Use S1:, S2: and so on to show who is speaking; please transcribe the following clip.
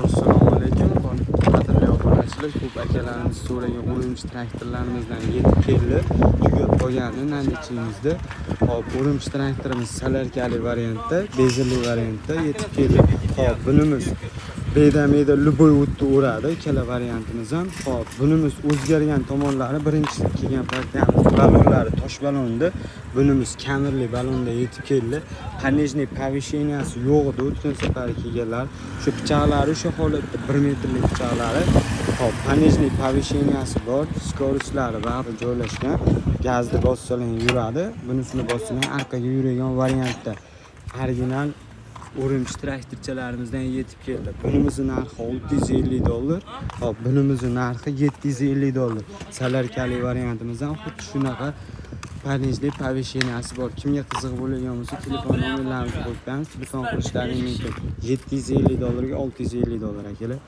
S1: Assalomu alaykum. Qadrli obunachilar, ko'p akalarimiz so'ragan Urumchi traktorlarimizdan yetib keldi. Tugab qolgani nanechimizda. Hop, Urumchi traktorimiz salarkali variantda, bezelli variantda yetib keldi. Hop, bunimiz bedameda luboy o'tni uradi, ikkala variantimiz ham. Hop, bunimiz o'zgargan tomonlari birinchi kelgan partiyamiz balonlari tosh balonda, bunimiz kamerli balonda yetib keldi. Qanejniy повышенияsi yo'q edi o'tgan safar kelganlar. Shu pichoqlari o'sha holatda 1 metrlik pichoqlari. Hop, qanejniy повышенияsi bor, skoroslari bari joylashgan. Gazni bossalang yuradi. Bunisini bossalang orqaga yuradigan variantda. Original Urumchi traktorchalarimizdan yetib keldi. Bunimizning narxi $650. Hop, bunimizning narxi $750. Salarkali variantimizdan xuddi shunaqa qanejniy повышенияsi bor. Kimga qiziq bo'lgan bo'lsa, telefon nomerlarini qo'yib, telefon qilishlaringiz mumkin. $750 ga $650 akalar.